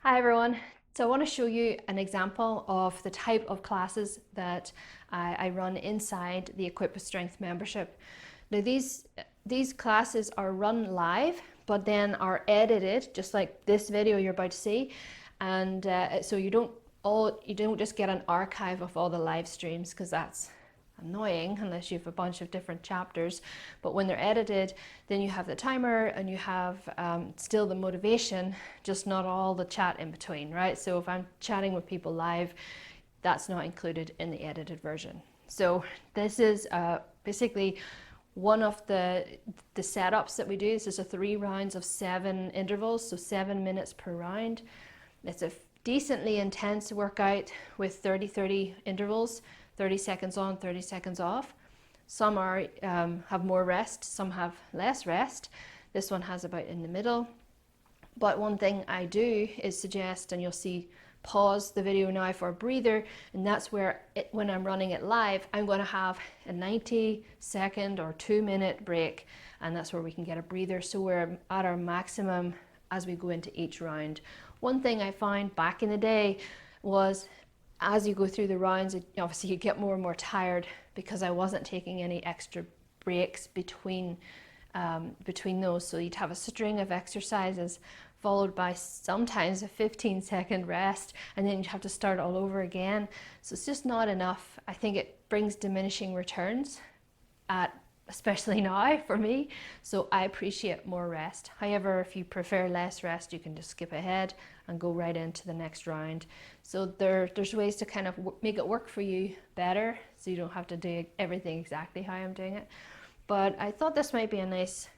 Hi everyone. So I want to show you an example of the type of classes that I run inside the Equip with Strength membership. Now these classes are run live, but then are edited, just like this video you're about to see, and so you don't just get an archive of all the live streams, because that's annoying unless you have a bunch of different chapters. But when they're edited, then you have the timer and you have still the motivation, just not all the chat in between, right? So if I'm chatting with people live, that's not included in the edited version. So this is basically one of the setups that we do. This is a 3 rounds of 7 intervals, so 7 minutes per round. It's a decently intense workout with 30-30 intervals, 30 seconds on, 30 seconds off. Some have more rest, some have less rest. This one has about in the middle. But one thing I do is suggest, and you'll see, pause the video now for a breather, and that's where when I'm running it live, I'm going to have a 90-second or 2-minute break, and that's where we can get a breather, so we're at our maximum as we go into each round. One thing I found back in the day was, as you go through the rounds, obviously you get more and more tired, because I wasn't taking any extra breaks between those. So you'd have a string of exercises followed by sometimes a 15-second rest, and then you'd have to start all over again. So it's just not enough. I think it brings diminishing returns, especially now for me. So I appreciate more rest. However, if you prefer less rest, you can just skip ahead and go right into the next round. So there's ways to kind of make it work for you better, so you don't have to do everything exactly how I'm doing it. But I thought this might be a nice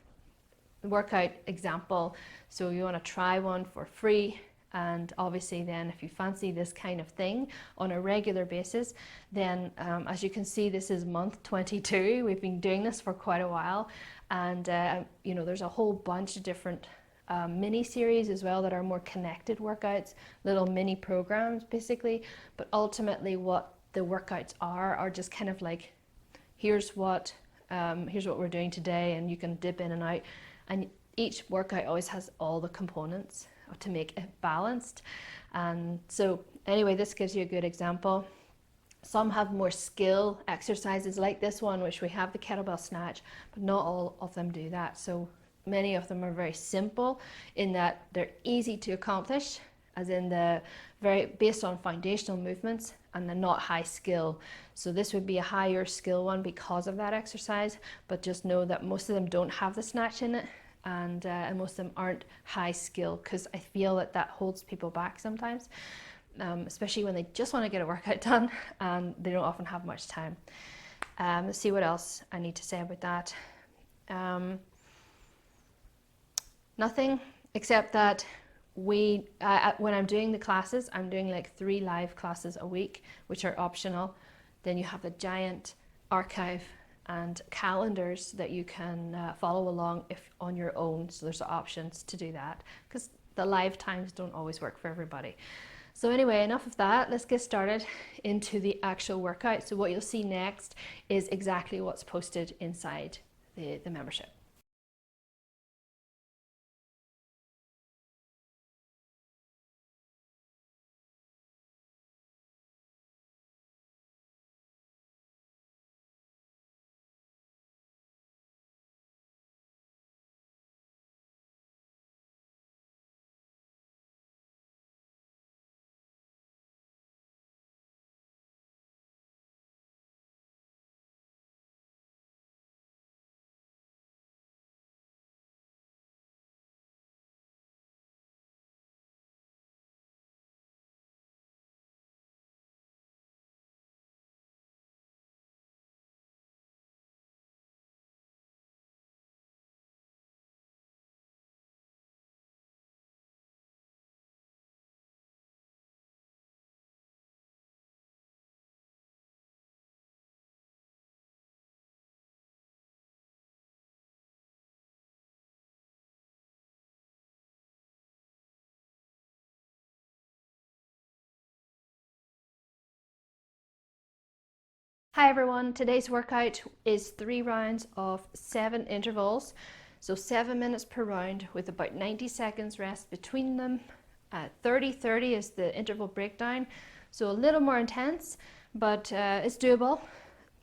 workout example. So you want to try one for free, and obviously then if you fancy this kind of thing on a regular basis, then as you can see, this is month 22. We've been doing this for quite a while, and there's a whole bunch of different mini series as well that are more connected workouts, little mini programs basically. But ultimately what the workouts are just kind of like, here's what we're doing today, and you can dip in and out, and each workout always has all the components to make it balanced. And so anyway, this gives you a good example. Some have more skill exercises like this one, which we have the kettlebell snatch, but not all of them do that. So many of them are very simple in that they're easy to accomplish, as in based on foundational movements, and they're not high skill. So this would be a higher skill one because of that exercise, but just know that most of them don't have the snatch in it, and most of them aren't high skill, because I feel that holds people back sometimes, especially when they just want to get a workout done and they don't often have much time. Let's see what else I need to say about that. Nothing, except that when I'm doing the classes, I'm doing like 3 live classes a week, which are optional. Then you have a giant archive and calendars that you can follow along if on your own. So there's options to do that, because the live times don't always work for everybody. So anyway, enough of that. Let's get started into the actual workout. So what you'll see next is exactly what's posted inside the membership. Hi everyone, today's workout is 3 rounds of 7 intervals, so 7 minutes per round with about 90 seconds rest between them. 30-30 is the interval breakdown, so a little more intense, but it's doable.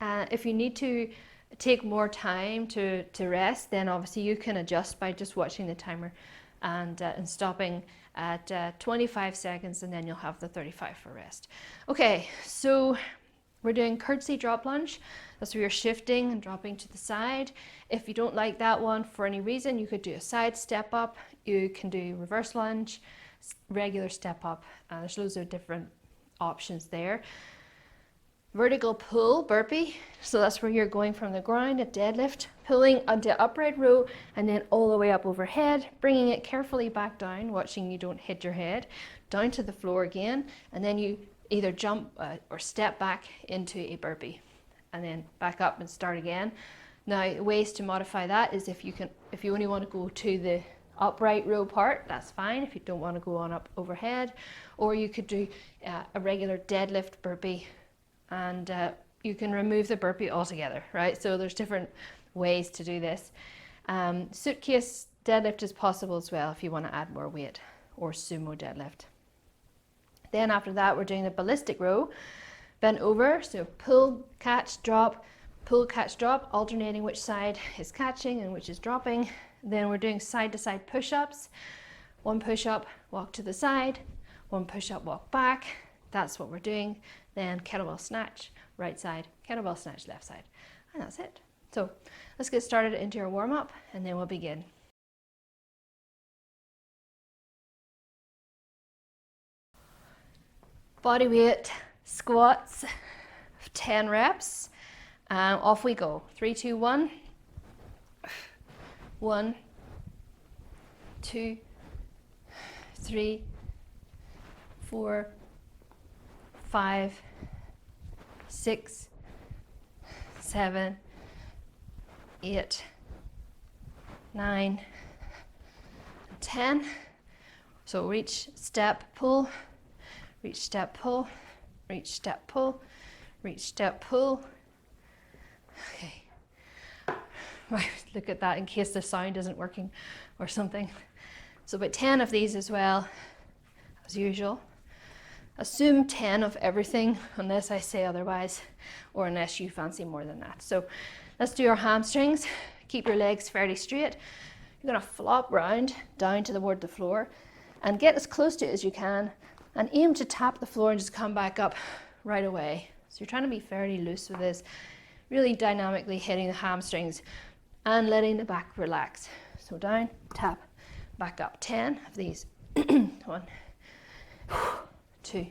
If you need to take more time to rest, then obviously you can adjust by just watching the timer and stopping at 25 seconds, and then you'll have the 35 for rest. Okay, so we're doing curtsy drop lunge. That's where you're shifting and dropping to the side. If you don't like that one for any reason, you could do a side step up. You can do reverse lunge, regular step up. There's loads of different options there. Vertical pull burpee. So that's where you're going from the ground at deadlift, pulling onto upright row and then all the way up overhead, bringing it carefully back down, watching you don't hit your head, down to the floor again, and then you either jump or step back into a burpee and then back up and start again. Now, ways to modify that is if you only want to go to the upright row part, that's fine. If you don't want to go on up overhead, or you could do a regular deadlift burpee, and you can remove the burpee altogether, right? So there's different ways to do this. Suitcase deadlift is possible as well if you want to add more weight, or sumo deadlift. Then after that, we're doing the ballistic row, bent over, so pull, catch, drop, pull, catch, drop, alternating which side is catching and which is dropping. Then we're doing side to side push-ups. One push-up, walk to the side, one push-up, walk back. That's what we're doing. Then kettlebell snatch, right side, kettlebell snatch, left side. And that's it. So let's get started into our warm-up and then we'll begin. Body weight squats, 10 reps. Off we go. 3, 2, 1. 1, 2, 3, 4, 5, 6, 7, 8, 9, 10. So reach, step, pull, reach, step, pull, reach, step, pull, reach, step, pull. Okay. Right, look at that in case the sound isn't working or something. So about 10 of these as well, as usual. Assume 10 of everything unless I say otherwise, or unless you fancy more than that. So let's do our hamstrings. Keep your legs fairly straight. You're going to flop round down toward the floor and get as close to it as you can and aim to tap the floor and just come back up right away. So you're trying to be fairly loose with this, really dynamically hitting the hamstrings and letting the back relax. So down, tap, back up. 10 of these. 1, 2,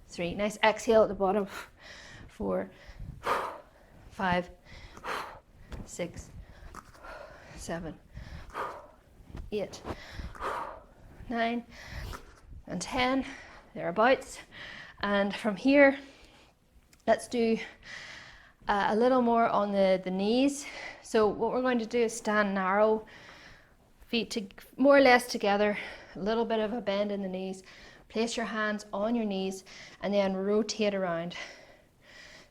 3. Nice exhale at the bottom. 4, 5, 6, 7, 8, 9, and 10. Thereabouts. And from here, let's do a little more on the knees. So what we're going to do is stand narrow, feet more or less together, a little bit of a bend in the knees. Place your hands on your knees and then rotate around.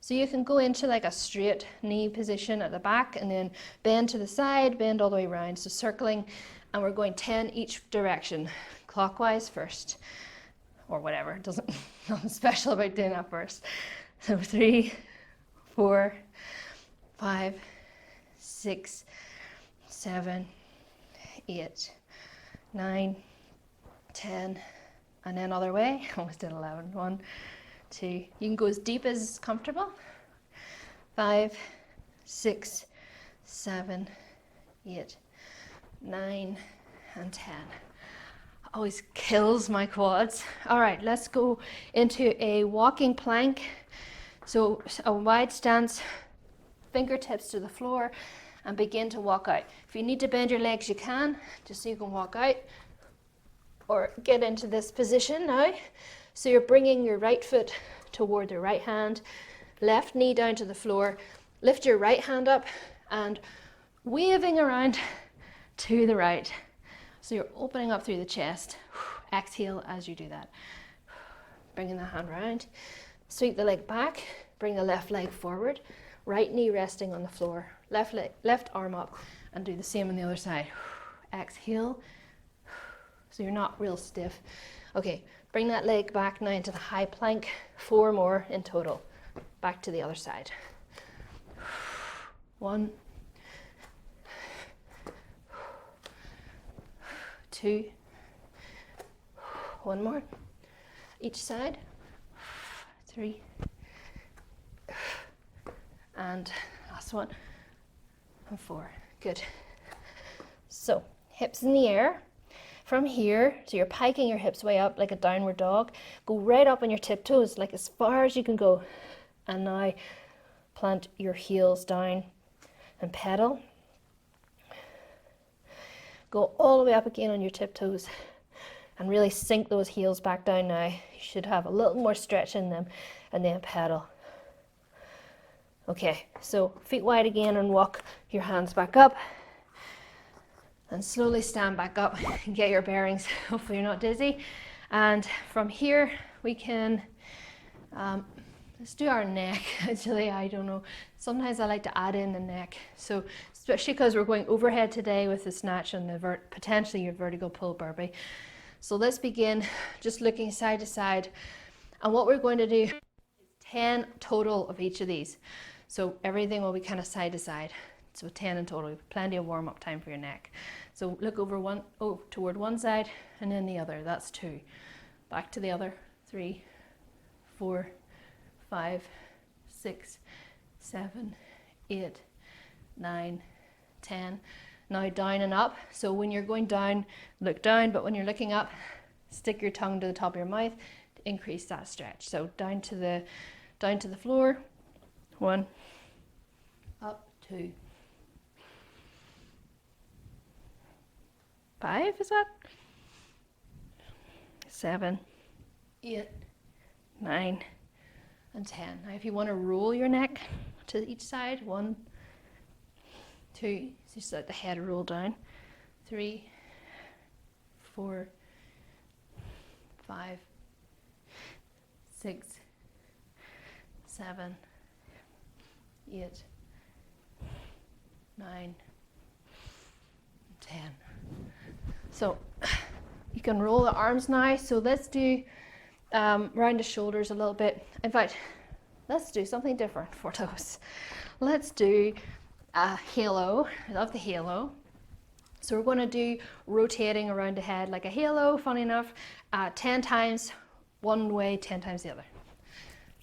So you can go into like a straight knee position at the back and then bend to the side, bend all the way around. So circling, and we're going 10 each direction, clockwise first, or whatever. Nothing special about doing that first. So 3, 4, 5, 6, 7, 8, 9, 10, and then other way. Almost did 11. 1, 2. You can go as deep as comfortable. 5, 6, 7, 8, 9, and 10. Always kills my quads. All right, let's go into a walking plank. So a wide stance, fingertips to the floor, and begin to walk out. If you need to bend your legs, you can, just so you can walk out or get into this position now. So you're bringing your right foot toward the right hand, left knee down to the floor, lift your right hand up and waving around to the right. So you're opening up through the chest. Exhale as you do that. Bringing the hand round. Sweep the leg back, bring the left leg forward, right knee resting on the floor, left arm up, and do the same on the other side. Exhale, so you're not real stiff. Okay, bring that leg back now into the high plank. 4 more in total. Back to the other side. 1, 2, 1 more each side, 3, and last one, and 4. Good. So hips in the air. From here, so you're piking your hips way up like a downward dog. Go right up on your tiptoes, like as far as you can go. And now plant your heels down and pedal. Go all the way up again on your tiptoes and really sink those heels back down now. You should have a little more stretch in them, and then pedal. Okay, so feet wide again and walk your hands back up. And slowly stand back up and get your bearings. Hopefully you're not dizzy. And from here we can, let's do our neck. Actually, I don't know. Sometimes I like to add in the neck. So especially because we're going overhead today with the snatch and the potentially your vertical pull burpee. So let's begin just looking side to side. And what we're going to do is 10 total of each of these. So everything will be kind of side to side. So 10 in total, plenty of warm-up time for your neck. So look over toward one side and then the other, that's 2. Back to the other, 3, 4, 5, 6, 7, 8, 9, 10. Now down and up. So when you're going down, look down, but when you're looking up, stick your tongue to the top of your mouth to increase that stretch. So down to the floor, 1, up, 2. 5, is that? 7, 8, 9, and 10. Now if you want to roll your neck to each side, 1, 2, so just let the head roll down, 3, 4, 5, 6, 7, 8, 9, 10. So you can roll the arms now. So let's do round the shoulders a little bit. In fact, let's do something different for those. Let's do a halo. I love the halo. So we're going to do rotating around the head like a halo, funny enough, 10 times one way, 10 times the other.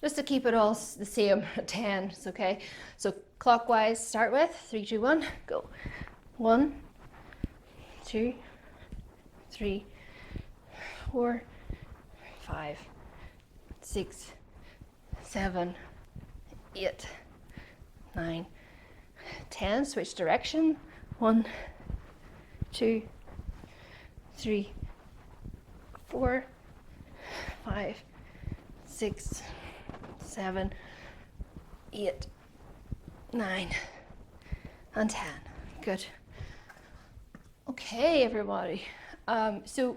Just to keep it all the same at 10, it's okay. So clockwise, start with 3, 2, 1, go. 1, 2, 3, 4, 5, 6, 7, 8, 9, 10. Switch direction. 1, 2, 3, 4, 5, 6, 7, 8, 9, and 10. Good. Okay, everybody. So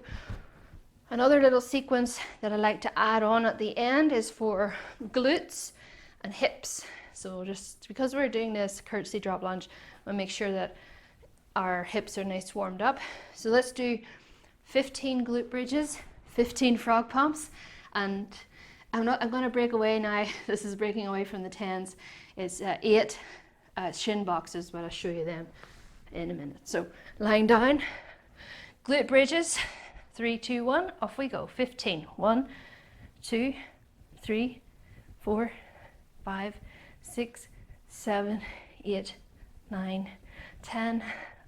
another little sequence that I like to add on at the end is for glutes and hips. So just because we're doing this courtesy drop lunge, we'll make sure that our hips are nice warmed up. So let's do 15 glute bridges, 15 frog pumps, and I'm going to break away now. This is breaking away from the 10s. It's 8 shin boxes, but I'll show you them in a minute. So lying down, glute bridges, 3, 2, 1, off we go. 15. 1, 2, 3, 4, 5, 6, 7, 8, 9, 10,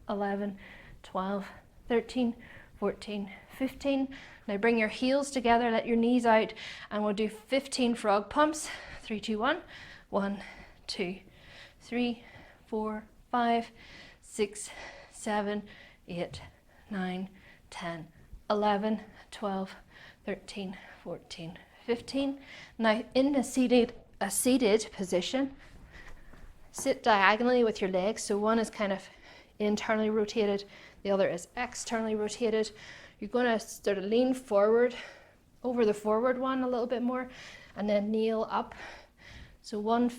11, 12, 13, 14, 15. Now bring your heels together, let your knees out, and we'll do 15 frog pumps. 3, 2, 1. 1, 2, 3, 4, 5, 6, 7, 8, 9, 10, 11, 12, 13, 14, 15. Now in a seated position, sit diagonally with your legs. So one is kind of internally rotated, the other is externally rotated. You're going to sort of lean forward over the forward one a little bit more, and then kneel up. So one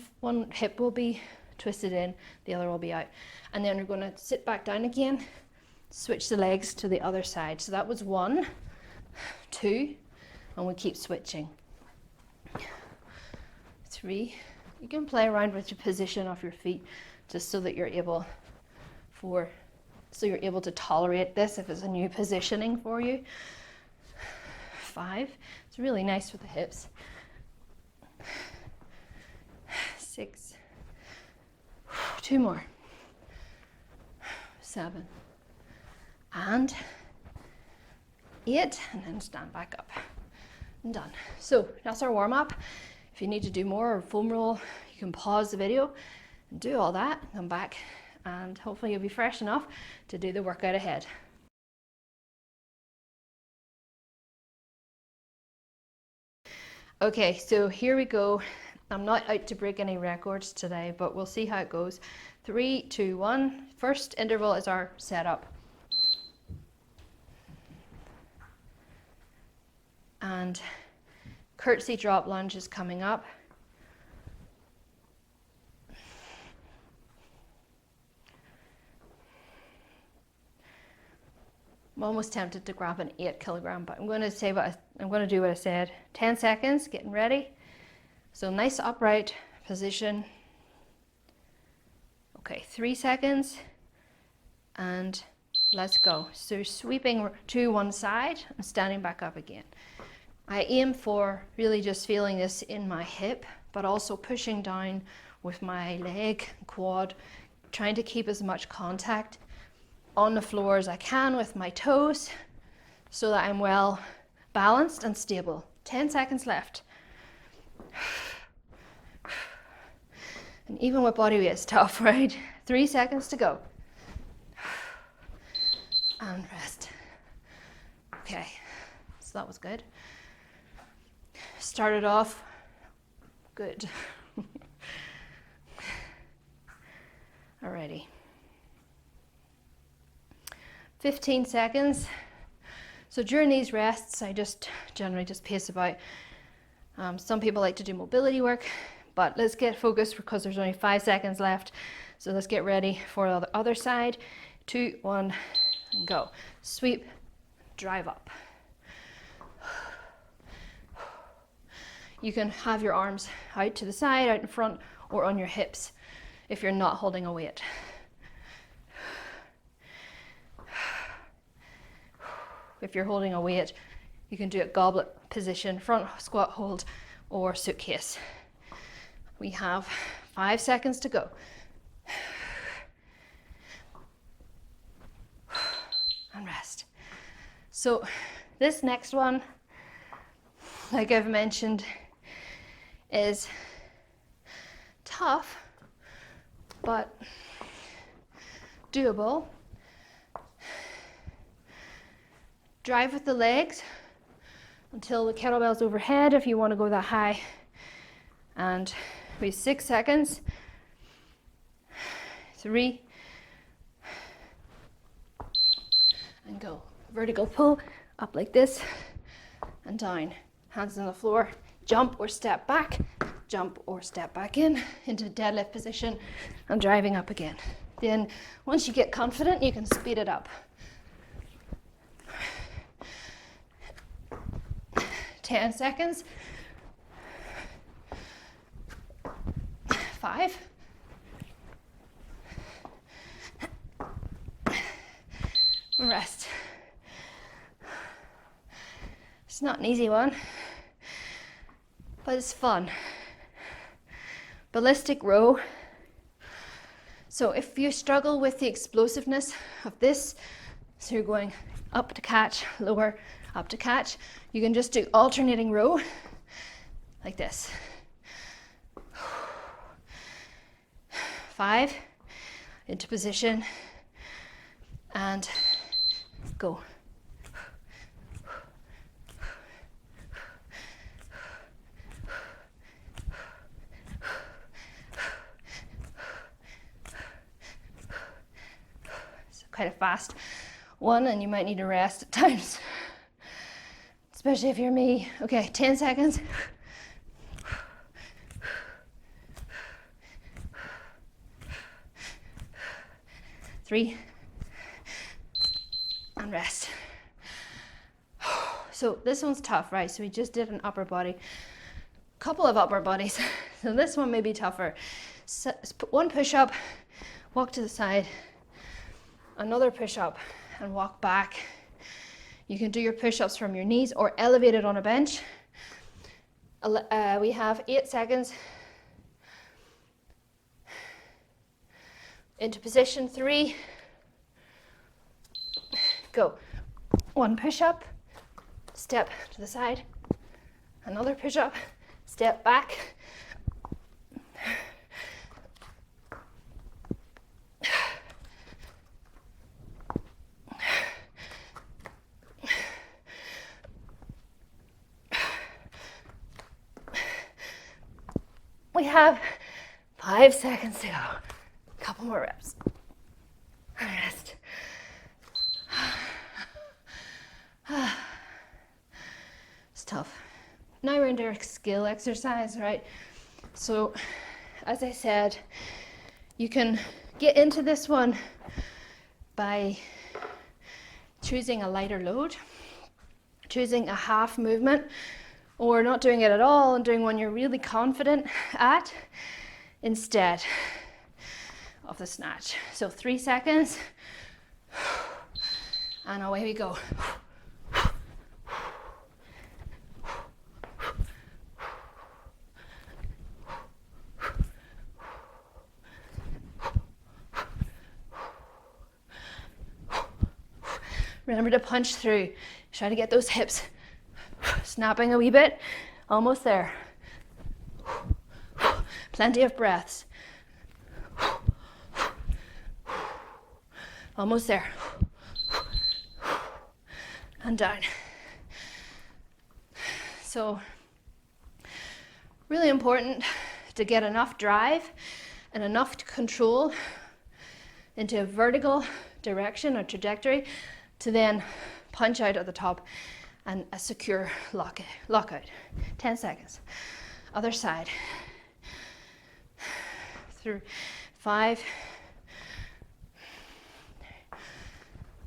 hip will be twisted in, the other will be out. And then we're going to sit back down again switch the legs to the other side. So that was 1, 2, and we keep switching. 3. You can play around with your position of your feet just so that you're able to tolerate this if it's a new positioning for you. 5. It's really nice with the hips. 6. 2 more. 7. And 8, and then stand back up. And done. So that's our warm-up. If you need to do more or foam roll, you can pause the video and do all that, come back, and hopefully you'll be fresh enough to do the workout ahead. Okay, so here we go. I'm not out to break any records today, but we'll see how it goes. 3, 2, 1. First interval is our setup. And curtsy drop lunge is coming up. I'm almost tempted to grab an 8 kilogram, but I'm going to do what I said. 10 seconds, getting ready. So nice upright position. Okay, 3 seconds, and let's go. So sweeping to one side and standing back up again. I aim for really just feeling this in my hip, but also pushing down with my leg, quad, trying to keep as much contact on the floor as I can with my toes so that I'm well balanced and stable. 10 seconds left. And even with body weight, it's tough, right? 3 seconds to go. And rest. Okay, so that was good. Started off good. Alrighty. 15 seconds. So during these rests, I generally just pace about. Some people like to do mobility work, but let's get focused because there's only 5 seconds left. So let's get ready for the other side. 2, 1, and go. Sweep, drive up. You can have your arms out to the side, out in front, or on your hips if you're not holding a weight. If you're holding a weight, you can do it goblet position, front squat hold, or suitcase. We have 5 seconds to go. And rest. So this next one, like I've mentioned, is tough, but doable. Drive with the legs until the kettlebell's overhead if you want to go that high. And we have 6 seconds. 3. And go. Vertical pull up like this and down. Hands on the floor. Jump or step back. Jump or step back into deadlift position and driving up again. Then once you get confident, you can speed it up. 10 seconds. 5. Rest. It's not an easy one, but it's fun. Ballistic row. So if you struggle with the explosiveness of this, so you're going up to catch, lower, up to catch, you can just do alternating row like this. 5, into position, and go. It's quite a fast one, and you might need to rest at times, especially if you're me. Okay, 10 seconds. 3, and rest. So this one's tough, right? So we just did an upper body, couple of upper bodies. So this one may be tougher. So one push up, walk to the side, another push up and walk back. You can do your push-ups from your knees or elevate it on a bench. We have 8 seconds. Into position 3. Go. One push-up, step to the side. Another push-up, step back. We have 5 seconds to go. A couple more reps. Rest. It's tough. Now we're into our skill exercise, right? So, as I said, you can get into this one by choosing a lighter load, choosing a half movement, or not doing it at all and doing one you're really confident at instead of the snatch. So 3 seconds, and away we go. Remember to punch through. Try to get those hips snapping a wee bit. Almost there. Plenty of breaths. Almost there. And down. So, really important to get enough drive and enough control into a vertical direction or trajectory to then punch out at the top and a secure lockout. 10 seconds. Other side. Through 5.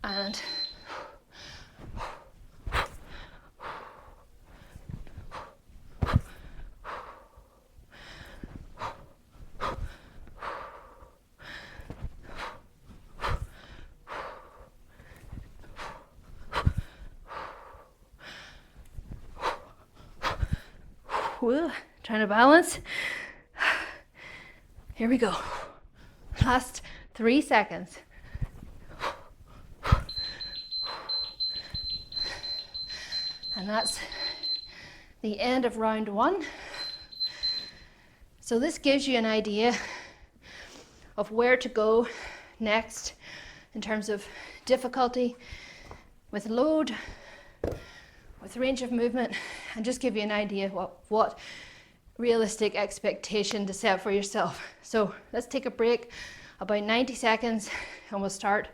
And trying to balance. Here we go. Last 3 seconds. And that's the end of round 1. So this gives you an idea of where to go next in terms of difficulty with load, with range of movement, and just give you an idea what realistic expectation to set for yourself. So let's take a break, about 90 seconds, and we'll start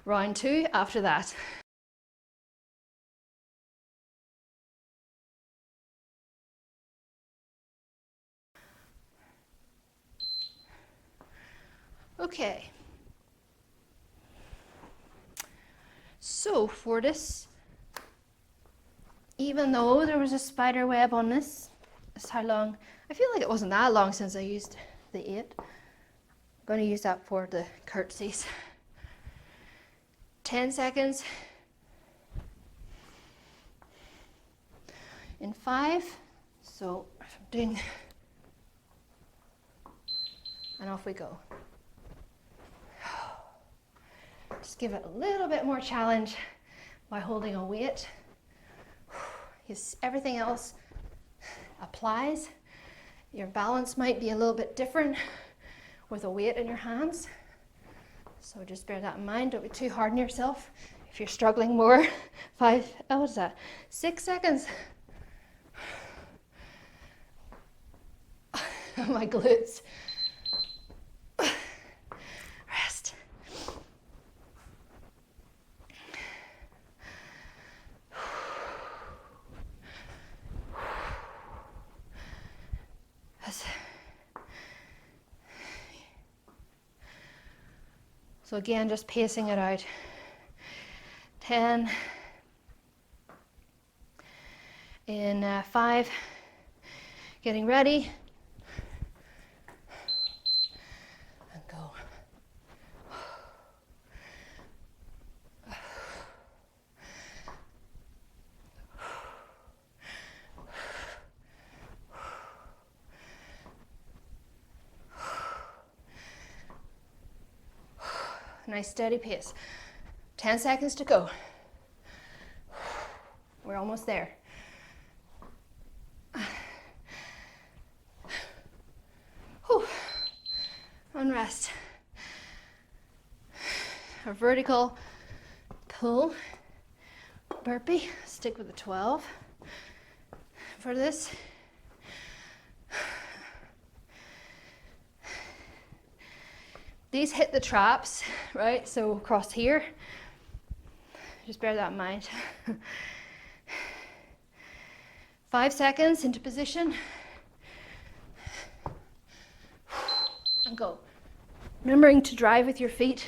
round 2 after that. Okay. So for this, even though there was a spider web on this, that's how long, I feel like it wasn't that long since I used the 8. I'm going to use that for the curtsies. 10 seconds. In 5. So I'm doing, and off we go. Just give it a little bit more challenge by holding a weight. Yes, everything else applies. Your balance might be a little bit different with a weight in your hands. So just bear that in mind. Don't be too hard on yourself. If you're struggling more, 6 seconds. My glutes. Rest. So again, just pacing it out. 10, in 5, getting ready, and go. Nice steady pace. 10 seconds to go. We're almost there. Whew. And rest. A vertical pull, burpee. Stick with the 12 for this. These hit the traps, right? So across here, just bear that in mind. 5 seconds into position. And go. Remembering to drive with your feet.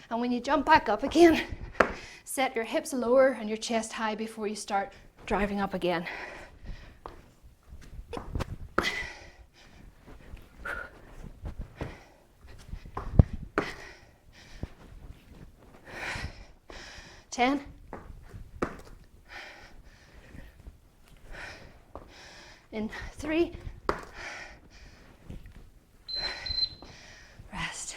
And when you jump back up again, set your hips lower and your chest high before you start driving up again. Ten. In 3. Rest.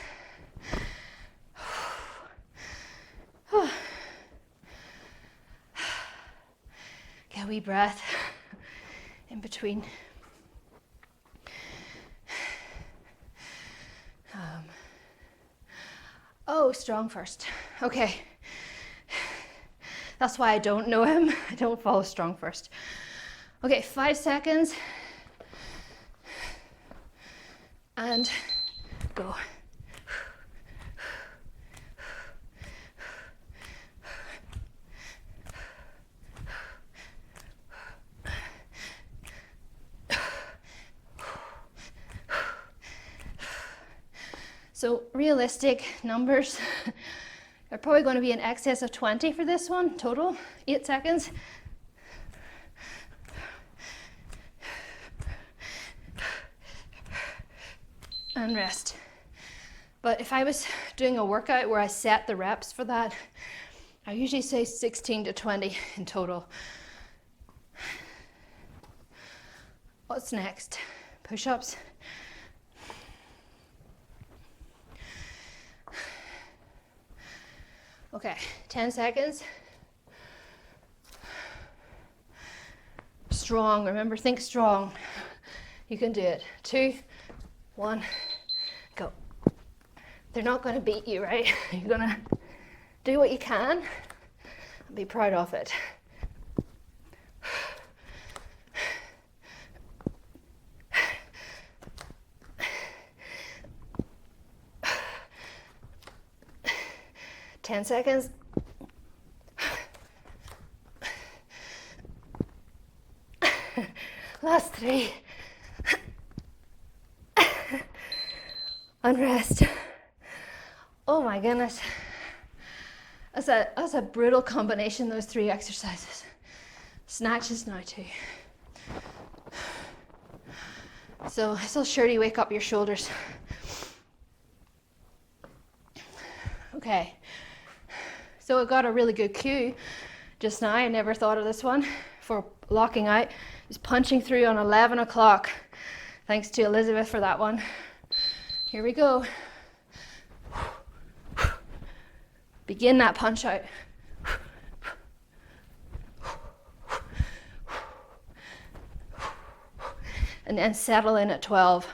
Get a wee breath in between. Oh, strong first. Okay. That's why I don't know him. I don't follow strong first. Okay, 5 seconds. And go. So realistic numbers are probably going to be in excess of 20 for this one, total, 8 seconds. And rest. But if I was doing a workout where I set the reps for that, I usually say 16 to 20 in total. What's next? Push-ups. Okay, 10 seconds. Strong, remember, think strong. You can do it. 2, 1, go. They're not going to beat you, right? You're going to do what you can and be proud of it. Ten seconds. Last 3. And rest. Oh my goodness. That's a brutal combination, those 3 exercises. Snatches now too. So this will surely wake up your shoulders. Okay. So I got a really good cue just now. I never thought of this one for locking out. Just punching through on 11 o'clock. Thanks to Elizabeth for that one. Here we go. Begin that punch out. And then settle in at 12.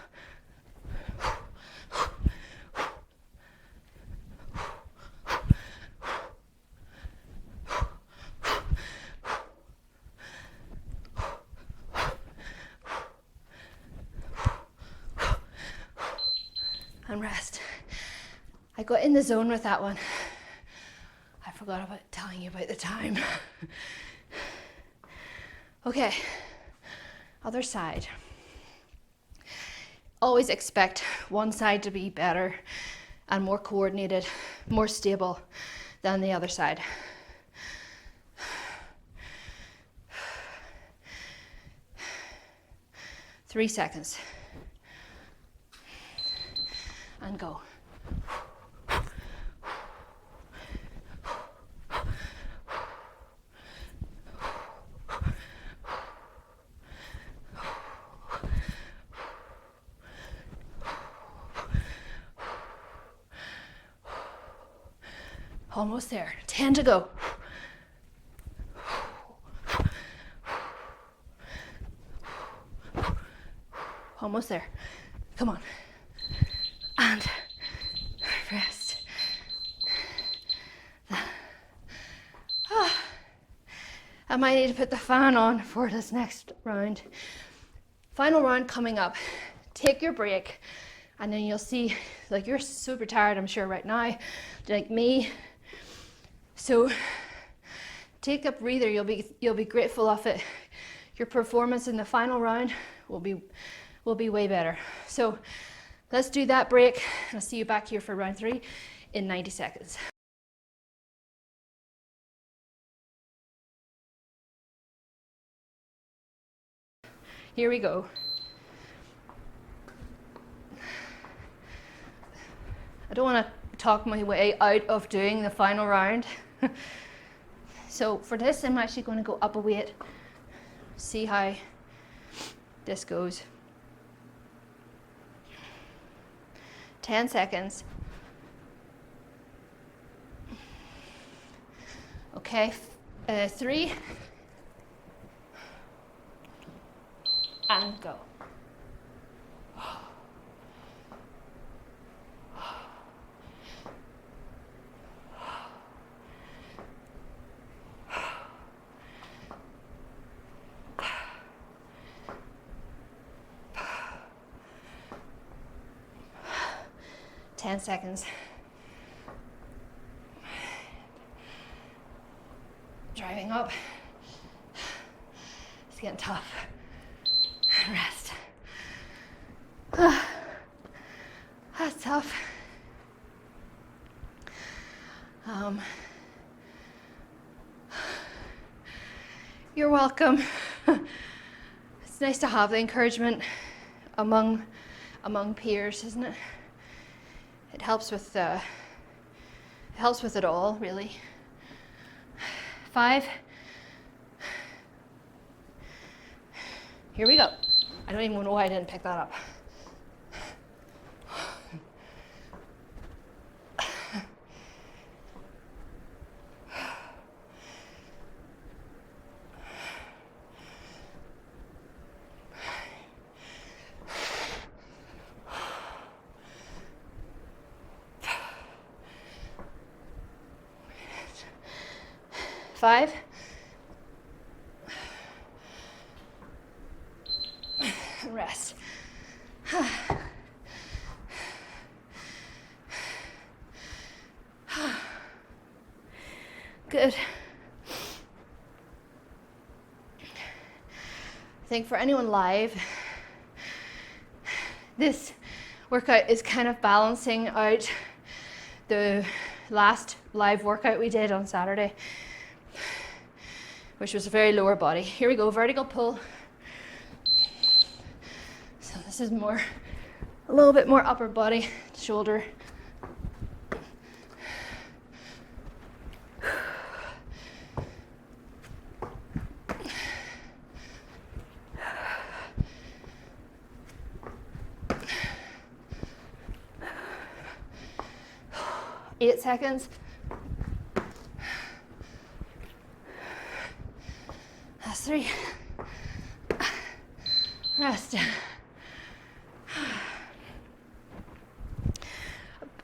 And rest. I got in the zone with that one. I forgot about telling you about the time. Okay, other side. Always expect one side to be better and more coordinated, more stable than the other side. 3 seconds. And go. Almost there. 10 to go. Almost there. Come on. And rest. I might need to put the fan on for this next round. Final round coming up. Take your break, and then you'll see, like, you're super tired, I'm sure, right now, like me. So take a breather. You'll be grateful of it. Your performance in the final round will be way better. So let's do that break, and I'll see you back here for round 3 in 90 seconds. Here we go. I don't want to talk my way out of doing the final round. So for this, I'm actually going to go up a weight, see how this goes. 10 seconds. Okay, 3, and go. Ten seconds. Driving up. It's getting tough. Rest. That's tough. You're welcome. It's nice to have the encouragement among peers, isn't it? It helps with it all, really. 5. Here we go. I don't even know why I didn't pick that up. Five. Rest. Good. I think for anyone live, this workout is kind of balancing out the last live workout we did on Saturday, which was a very lower body. Here we go, vertical pull. So this is a little bit more upper body, shoulder. Eight seconds. That's 3. Rest.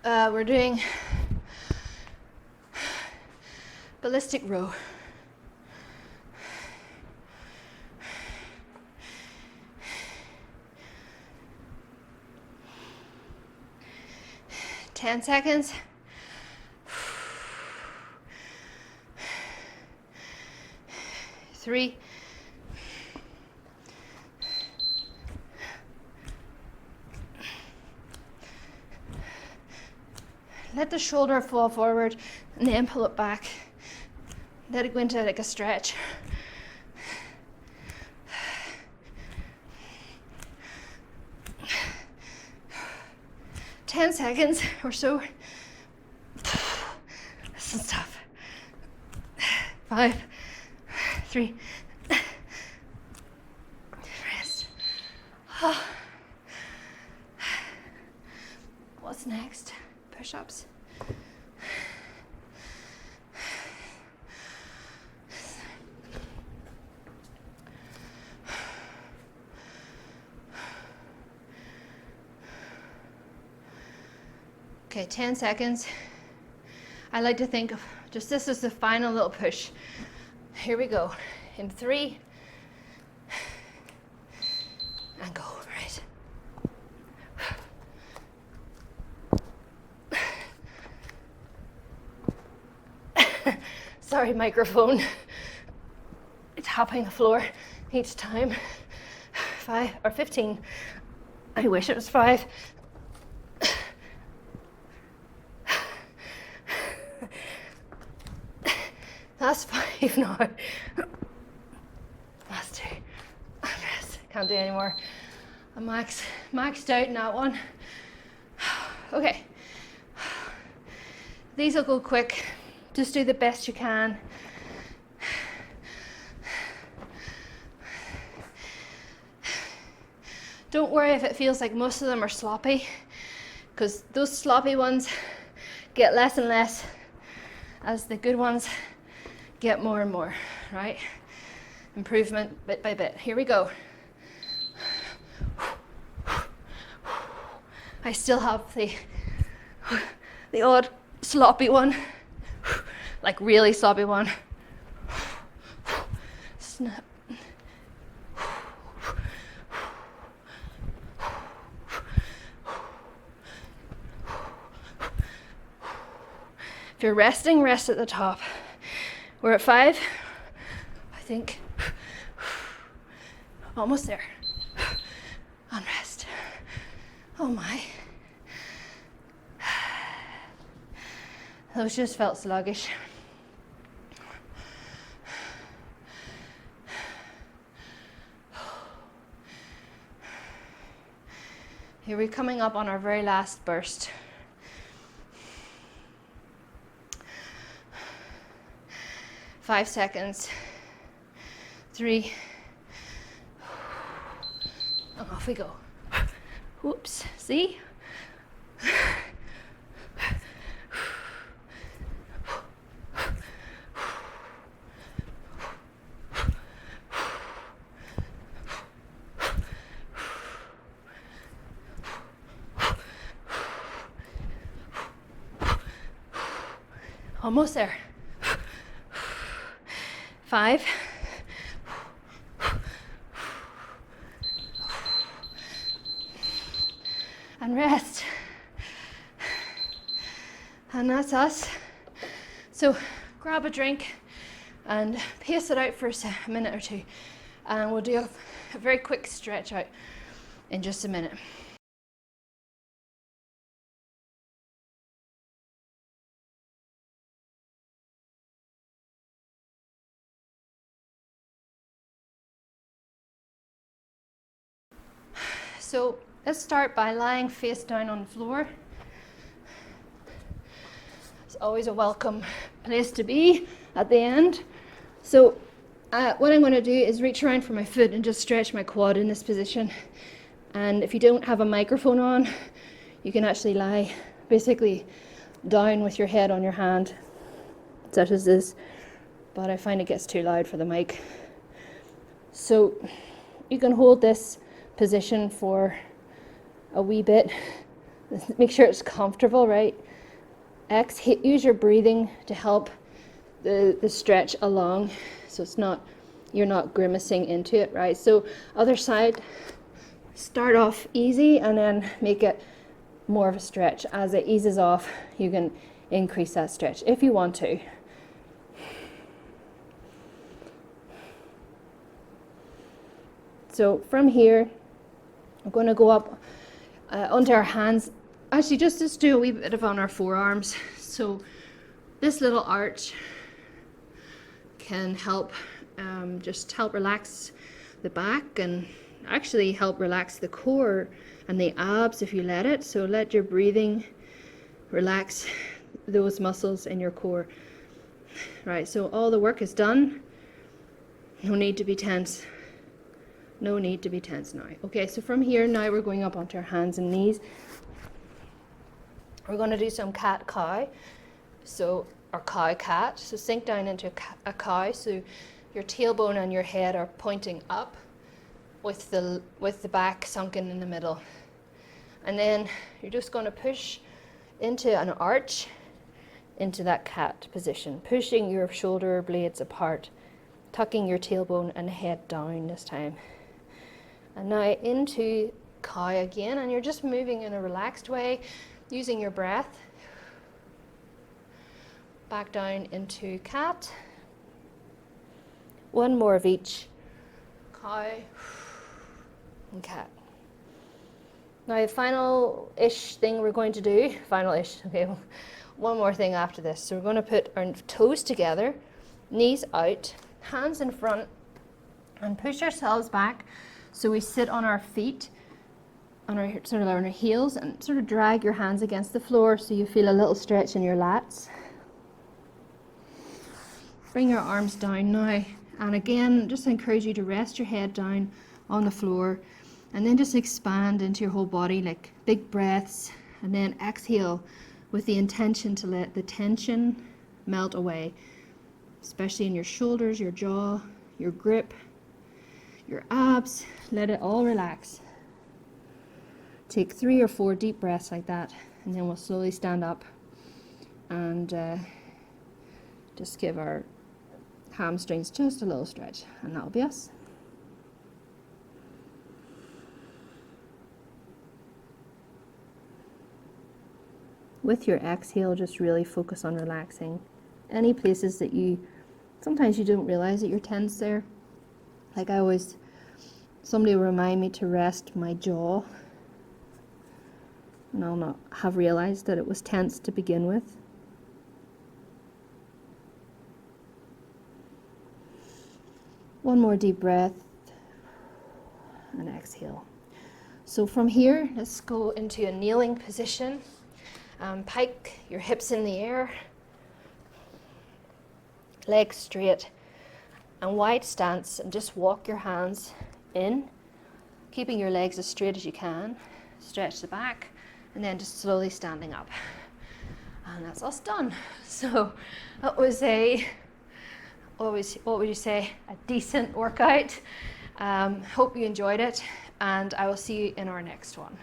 We're doing ballistic row. Ten seconds. Three. Let the shoulder fall forward and then pull it back. Let it go into like a stretch. 10 seconds or so. This is tough. 5, 3, rest. What's next? Push-ups. Okay, 10 seconds. I like to think of just this as the final little push. Here we go. In 3, and go, right. Sorry, microphone. Tapping the floor each time. 5 or 15. I wish it was 5. That's 5 now. That's 2. Rest. Can't do any more. I'm maxed out in that one. Okay. These will go quick. Just do the best you can. Don't worry if it feels like most of them are sloppy, because those sloppy ones get less and less as the good ones get more and more, right? Improvement bit by bit. Here we go. I still have the odd sloppy one, like really sloppy one. Snap. If you're resting, rest at the top. We're at 5, I think. Almost there. And rest. Oh my. Those just felt sluggish. Here we're coming up on our very last burst. 5 seconds. 3. And off we go. Whoops, see? Almost there. 5. And rest. And that's us. So grab a drink and pace it out for a minute or two. And we'll do a very quick stretch out in just a minute. So let's start by lying face down on the floor. It's always a welcome place to be at the end. So what I'm going to do is reach around for my foot and just stretch my quad in this position. And if you don't have a microphone on, you can actually lie basically down with your head on your hand, such as this. But I find it gets too loud for the mic. So you can hold this position for a wee bit. Make sure it's comfortable, right? Exhale, use your breathing to help the stretch along, so it's not, you're not grimacing into it, right? So other side, start off easy and then make it more of a stretch. As it eases off, you can increase that stretch if you want to. So from here, I'm going to go up onto our hands. Actually, just do a wee bit of on our forearms. So this little arch can help, just help relax the back and actually help relax the core and the abs if you let it. So let your breathing relax those muscles in your core. Right, so all the work is done. No need to be tense. No need to be tense now. Okay, so from here now we're going up onto our hands and knees. We're going to do some cat-cow. So, or cow-cat. So sink down into a cow. So your tailbone and your head are pointing up with the back sunken in the middle. And then you're just going to push into an arch into that cat position, pushing your shoulder blades apart, tucking your tailbone and head down this time. And now into cow again, and you're just moving in a relaxed way, using your breath. Back down into cat. One more of each. Cow and cat. Now the final-ish thing we're going to do, final-ish, okay, one more thing after this. So we're going to put our toes together, knees out, hands in front, and push ourselves back so we sit on our feet, on our heels, and sort of drag your hands against the floor so you feel a little stretch in your lats. Bring your arms down now, and again, just encourage you to rest your head down on the floor, and then just expand into your whole body, like big breaths, and then exhale with the intention to let the tension melt away, especially in your shoulders, your jaw, your grip, your abs. Let it all relax. Take 3 or 4 deep breaths like that, and then we'll slowly stand up and just give our hamstrings just a little stretch, and that'll be us. With your exhale, just really focus on relaxing any places that sometimes you don't realize that you're tense there. Like somebody will remind me to rest my jaw, and I'll not have realized that it was tense to begin with. One more deep breath and exhale. So from here, let's go into a kneeling position. Pike your hips in the air, legs straight, and wide stance, and just walk your hands in, keeping your legs as straight as you can. Stretch the back, and then just slowly standing up. And that's us done. So that was what would you say, a decent workout. Hope you enjoyed it, and I will see you in our next one.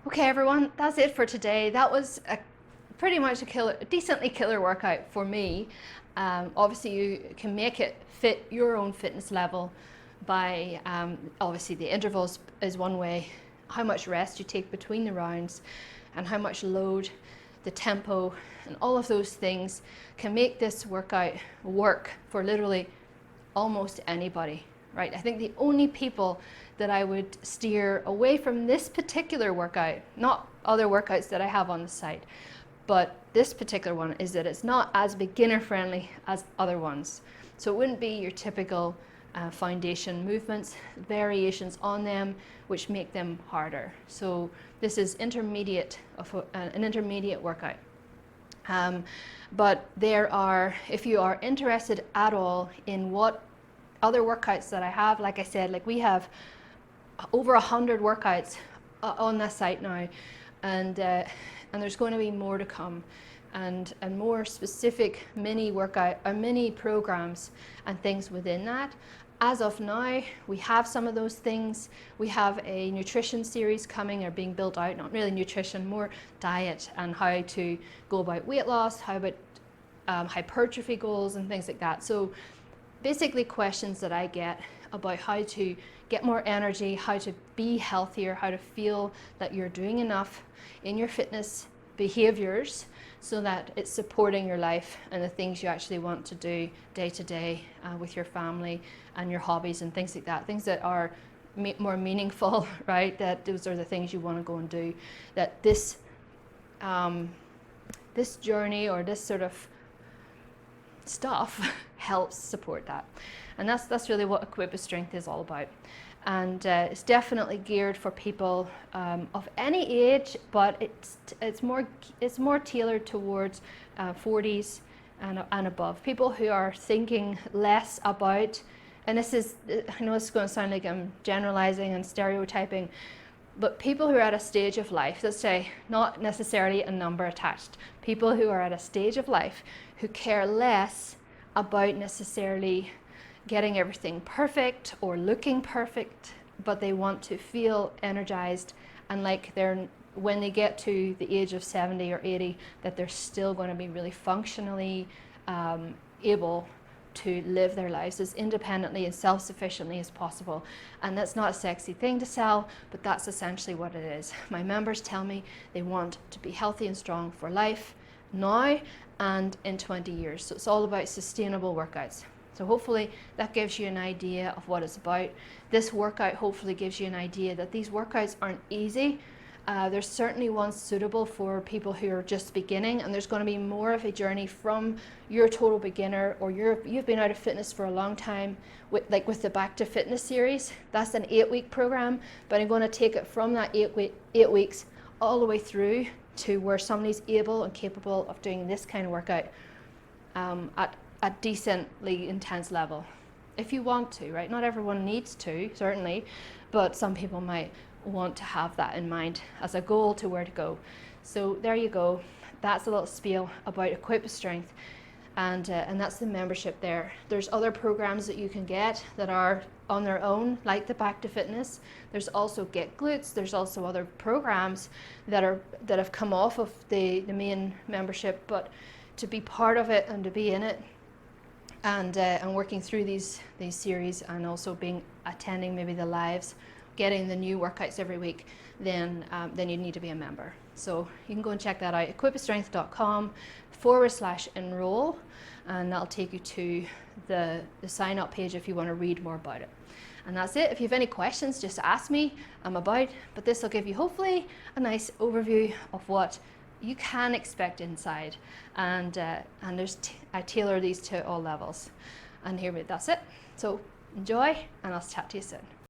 Okay everyone, that's it for today. That was pretty much a decently killer workout for me. Obviously you can make it fit your own fitness level by, obviously the intervals is one way, how much rest you take between the rounds, and how much load, the tempo, and all of those things can make this workout work for literally almost anybody, right? I think the only people that I would steer away from this particular workout, not other workouts that I have on the site, but this particular one, is that it's not as beginner friendly as other ones. So it wouldn't be your typical foundation movements, variations on them which make them harder. So this is an intermediate workout. But if you are interested at all in what other workouts that I have, like I said, like we have over 100 workouts on this site now, and there's going to be more to come, and more specific mini programs and things within that. As of now, we have some of those things. We have a nutrition series coming or being built out, not really nutrition, more diet and how to go about weight loss, how about hypertrophy goals and things like that. So basically questions that I get about how to get more energy, how to be healthier, how to feel that you're doing enough in your fitness behaviors so that it's supporting your life and the things you actually want to do day to day with your family and your hobbies and things like that, things that are more meaningful, right? That those are the things you want to go and do. That this journey or this sort of stuff helps support that. And that's really what Equip with Strength is all about. And it's definitely geared for people of any age, but it's more tailored towards 40s and above. People who are thinking less about, and this is, I know it's going to sound like I'm generalizing and stereotyping, but people who are at a stage of life, let's say not necessarily a number attached, people who are at a stage of life who care less about necessarily getting everything perfect or looking perfect, but they want to feel energized and like when they get to the age of 70 or 80, that they're still going to be really functionally able to live their lives as independently and self-sufficiently as possible. And that's not a sexy thing to sell, but that's essentially what it is. My members tell me they want to be healthy and strong for life now and in 20 years. So it's all about sustainable workouts. So hopefully that gives you an idea of what it's about. This workout hopefully gives you an idea that these workouts aren't easy. There's certainly ones suitable for people who are just beginning, and there's going to be more of a journey from your total beginner, or you've been out of fitness for a long time, with the Back to Fitness series. That's an 8-week program, but I'm going to take it from that 8 weeks all the way through to where somebody's able and capable of doing this kind of workout at a decently intense level, if you want to, right? Not everyone needs to, certainly, but some people might want to have that in mind as a goal to where to go. So there you go. That's a little spiel about Equip with Strength, and that's the membership there. There's other programs that you can get that are on their own, like the Back to Fitness. There's also Get Glutes. There's also other programs that have come off of the main membership, but to be part of it and to be in it and working through these series, and also attending maybe the lives, getting the new workouts every week, then you need to be a member. So you can go and check that out, equipwithstrength.com/enroll, and that'll take you to the sign up page if you want to read more about it. And that's it. If you have any questions, just ask me. I'm about, but this will give you hopefully a nice overview of what you can expect inside, and I tailor these to all levels. And that's it. So enjoy, and I'll chat to you soon.